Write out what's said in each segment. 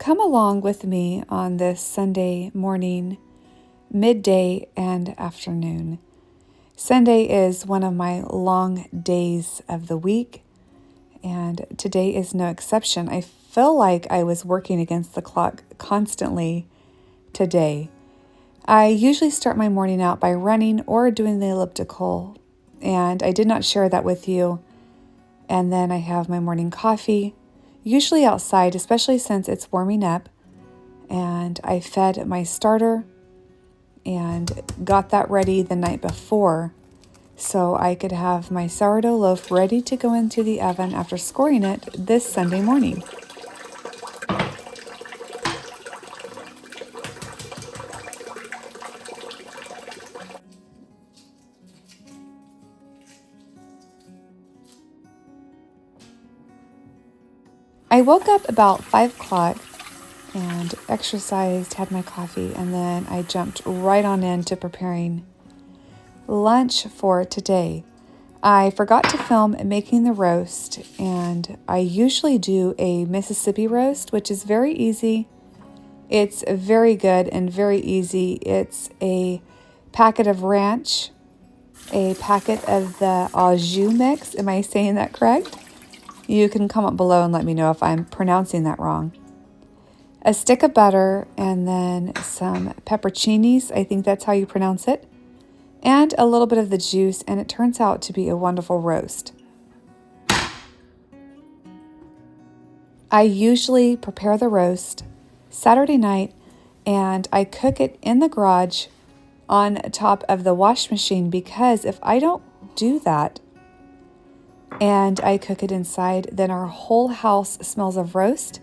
come along with me on this Sunday morning, midday, and afternoon. Sunday is one of my long days of the week, and today is no exception. I feel like I was working against the clock constantly today. I usually start my morning out by running or doing the elliptical, and I did not share that with you. And then I have my morning coffee, usually outside, especially since it's warming up. And I fed my starter and got that ready the night before so I could have my sourdough loaf ready to go into the oven after scoring it this Sunday morning. I woke up about 5 o'clock and exercised, had my coffee, and then I jumped right on into preparing lunch for today. I forgot to film making the roast, and I usually do a Mississippi roast, which is very easy. It's very good and very easy. It's a packet of ranch, a packet of the au jus mix. Am I saying that correct? You can comment below and let me know if I'm pronouncing that wrong. A stick of butter, and then some pepperoncinis, I think that's how you pronounce it, and a little bit of the juice, and it turns out to be a wonderful roast. I usually prepare the roast Saturday night, and I cook it in the garage on top of the wash machine, because if I don't do that and I cook it inside, then our whole house smells of roast.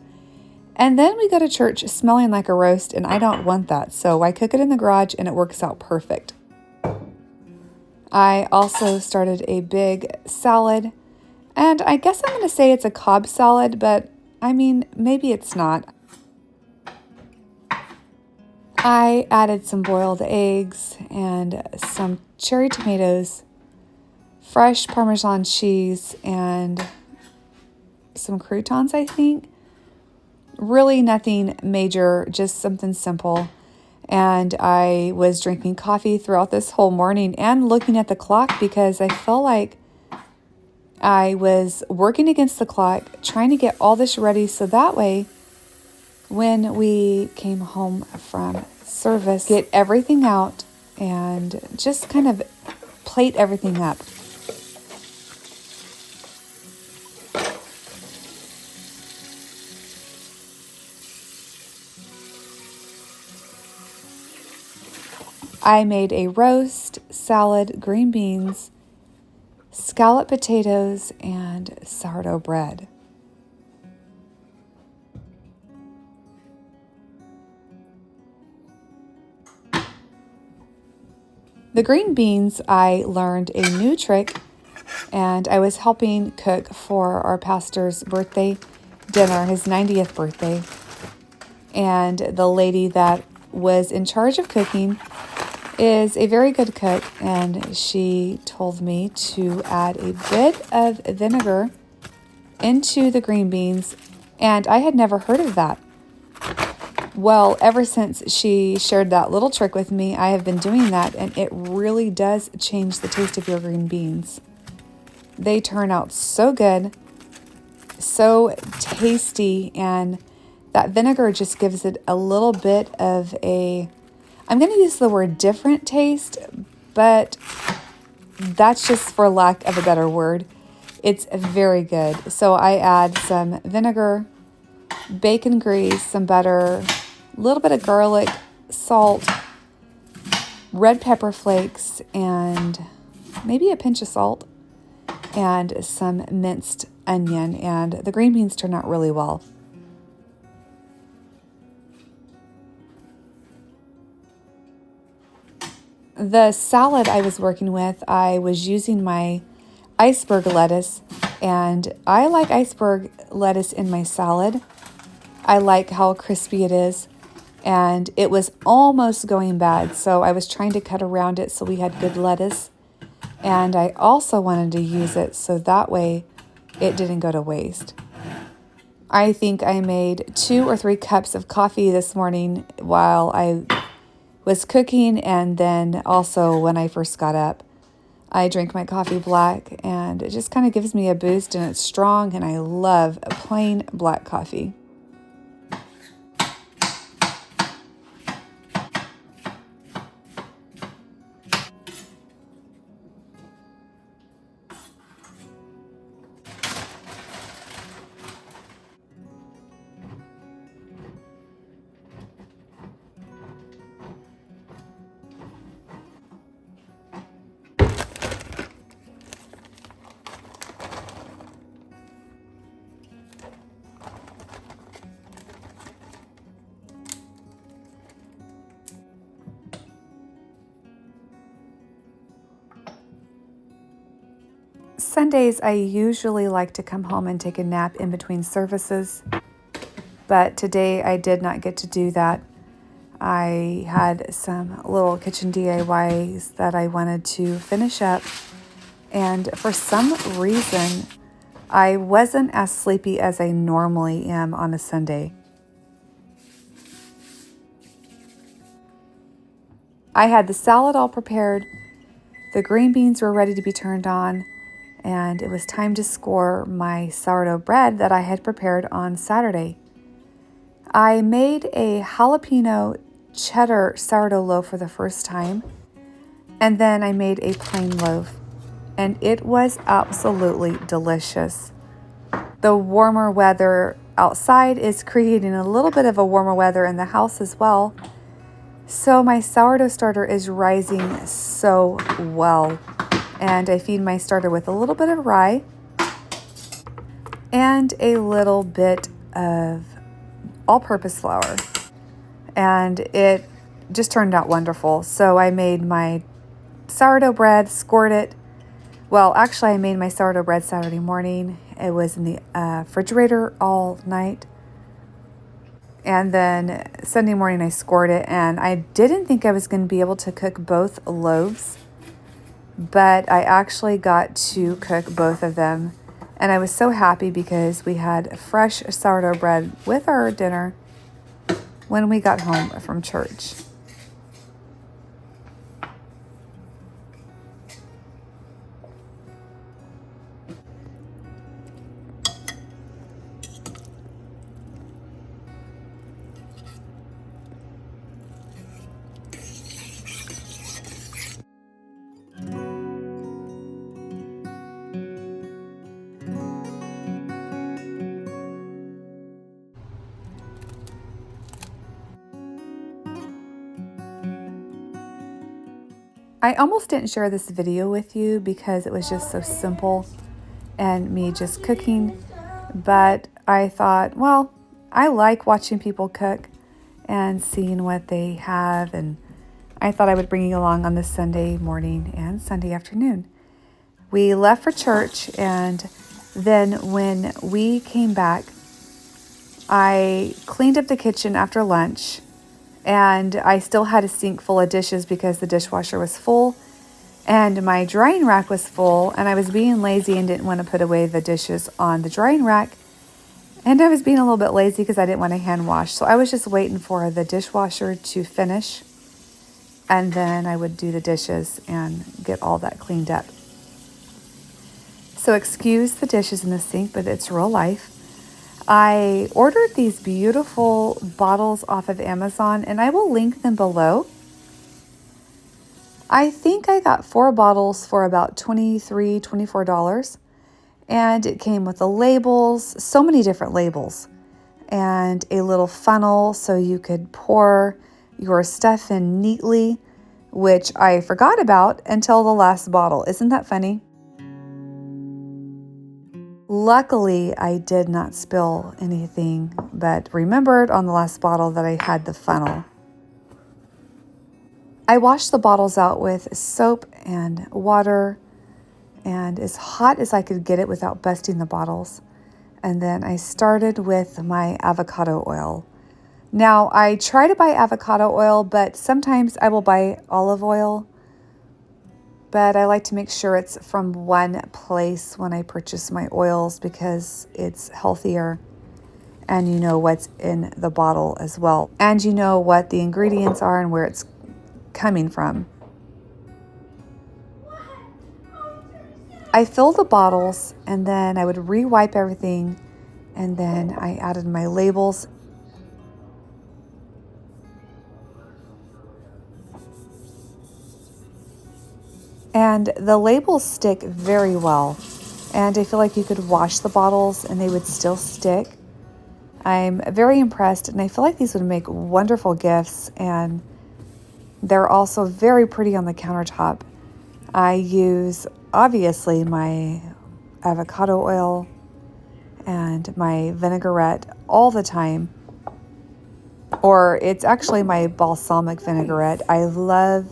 And then we go to church smelling like a roast, and I don't want that. So I cook it in the garage and it works out perfect. I also started a big salad, and I guess I'm going to say it's a Cobb salad, but I mean, maybe it's not. I added some boiled eggs and some cherry tomatoes, fresh Parmesan cheese, and some croutons, I think. Really nothing major, just something simple. And I was drinking coffee throughout this whole morning and looking at the clock, because I felt like I was working against the clock, trying to get all this ready so that way when we came home from service, get everything out and just kind of plate everything up. I made a roast, salad, green beans, scalloped potatoes, and sourdough bread. The green beans, I learned a new trick, and I was helping cook for our pastor's birthday dinner, his 90th birthday. And the lady that was in charge of cooking is a very good cook, and she told me to add a bit of vinegar into the green beans, and I had never heard of that. Well, ever since she shared that little trick with me, I have been doing that, and it really does change the taste of your green beans. They turn out so good, so tasty, and that vinegar just gives it a little bit of a, I'm going to use the word different taste, but that's just for lack of a better word. It's very good. So I add some vinegar, bacon grease, some butter, a little bit of garlic, salt, red pepper flakes, and maybe a pinch of salt, and some minced onion, and the green beans turn out really well. The salad I was working with, I was using my iceberg lettuce, and I like iceberg lettuce in my salad. I like how crispy it is, and it was almost going bad, so I was trying to cut around it so we had good lettuce, and I also wanted to use it so that way it didn't go to waste. I think I made 2 or 3 cups of coffee this morning while I was cooking, and then also when I first got up. I drink my coffee black, and it just kind of gives me a boost, and it's strong, and I love plain black coffee. Sundays, I usually like to come home and take a nap in between services, but today I did not get to do that. I had some little kitchen DIYs that I wanted to finish up, and for some reason, I wasn't as sleepy as I normally am on a Sunday. I had the salad all prepared, the green beans were ready to be turned on, and it was time to score my sourdough bread that I had prepared on Saturday. I made a jalapeno cheddar sourdough loaf for the first time, and then I made a plain loaf, and it was absolutely delicious. The warmer weather outside is creating a little bit of a warmer weather in the house as well, so my sourdough starter is rising so well. And I feed my starter with a little bit of rye and a little bit of all-purpose flour. And it just turned out wonderful. So I made my sourdough bread, scored it. Well, actually, I made my sourdough bread Saturday morning. It was in the refrigerator all night. And then Sunday morning, I scored it. And I didn't think I was going to be able to cook both loaves, but I actually got to cook both of them. And I was so happy because we had fresh sourdough bread with our dinner when we got home from church. I almost didn't share this video with you because it was just so simple and me just cooking, but I thought, well, I like watching people cook and seeing what they have, and I thought I would bring you along on this Sunday morning and Sunday afternoon. We left for church, and then when we came back, I cleaned up the kitchen after lunch, and I still had a sink full of dishes because the dishwasher was full and my drying rack was full, and I was being lazy and didn't want to put away the dishes on the drying rack, and I was being a little bit lazy because I didn't want to hand wash. So I was just waiting for the dishwasher to finish, and then I would do the dishes and get all that cleaned up. So excuse the dishes in the sink, but it's real life. I ordered these beautiful bottles off of Amazon, and I will link them below. I think I got 4 bottles for about $23, $24, and it came with the labels, so many different labels, and a little funnel so you could pour your stuff in neatly, which I forgot about until the last bottle. Isn't that funny? Luckily, I did not spill anything, but remembered on the last bottle that I had the funnel. I washed the bottles out with soap and water, and as hot as I could get it without busting the bottles. And then I started with my avocado oil. Now, I try to buy avocado oil, but sometimes I will buy olive oil. But I like to make sure it's from one place when I purchase my oils because it's healthier. and you know what's in the bottle as well. And you know what the ingredients are and where it's coming from. I filled the bottles and then I would re-wipe everything, and then I added my labels. And the labels stick very well. And I feel like you could wash the bottles and they would still stick. I'm very impressed, and I feel like these would make wonderful gifts, and they're also very pretty on the countertop. I use, obviously, my avocado oil and my vinaigrette all the time. Or it's actually my balsamic vinaigrette. I love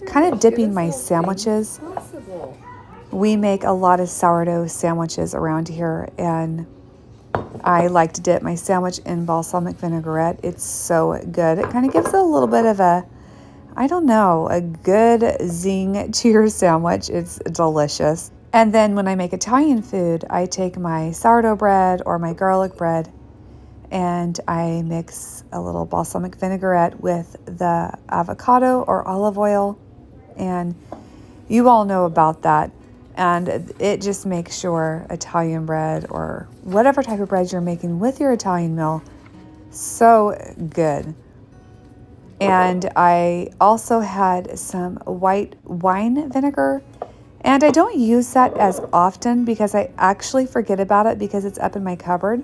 kind of dipping my sandwiches. We make a lot of sourdough sandwiches around here, and I like to dip my sandwich in balsamic vinaigrette. It's so good. It kind of gives it a little bit of a, I don't know, a good zing to your sandwich. It's delicious. And then when I make Italian food, I take my sourdough bread or my garlic bread and I mix a little balsamic vinaigrette with the avocado or olive oil. And you all know about that. And it just makes your Italian bread or whatever type of bread you're making with your Italian meal so good. And I also had some white wine vinegar. And I don't use that as often because I actually forget about it because it's up in my cupboard.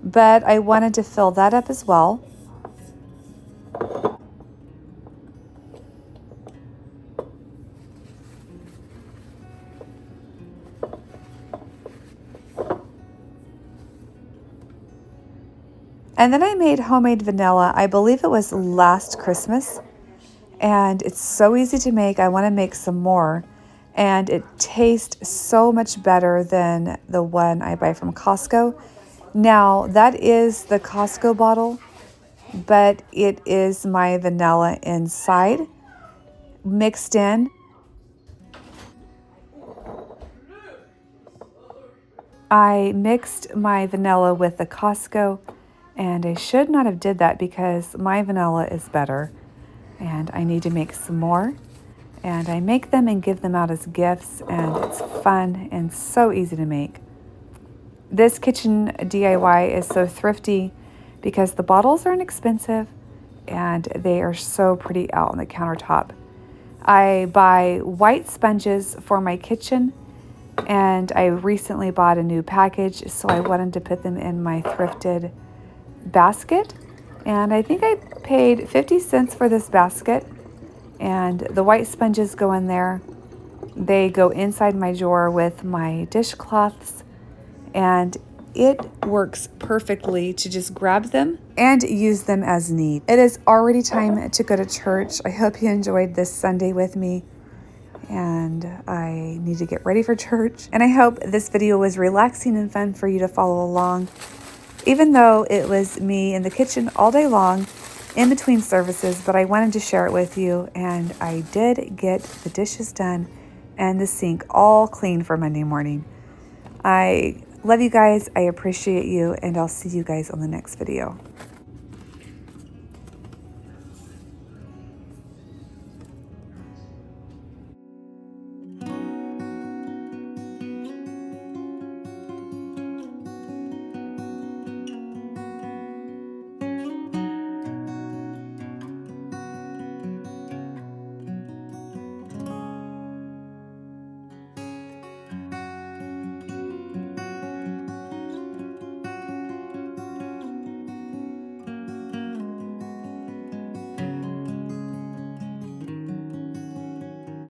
But I wanted to fill that up as well. And then I made homemade vanilla. I believe it was last Christmas. And it's so easy to make. I want to make some more. And it tastes so much better than the one I buy from Costco. Now, that is the Costco bottle, but it is my vanilla inside mixed in. I mixed my vanilla with the Costco, and I should not have did that because my vanilla is better, and I need to make some more. And I make them and give them out as gifts, and it's fun and so easy to make. This kitchen DIY is so thrifty because the bottles are inexpensive and they are so pretty out on the countertop. I buy white sponges for my kitchen, and I recently bought a new package, so I wanted to put them in my thrifted basket. And I think I paid 50 cents for this basket, and the white sponges go in there. They go inside my drawer with my dishcloths, and it works perfectly to just grab them and use them as need. It is already time to go to church. I hope you enjoyed this Sunday with me, and I need to get ready for church. And I hope this video was relaxing and fun for you to follow along, even though it was me in the kitchen all day long in between services, but I wanted to share it with you. And I did get the dishes done and the sink all clean for Monday morning. I love you guys. I appreciate you, and I'll see you guys on the next video.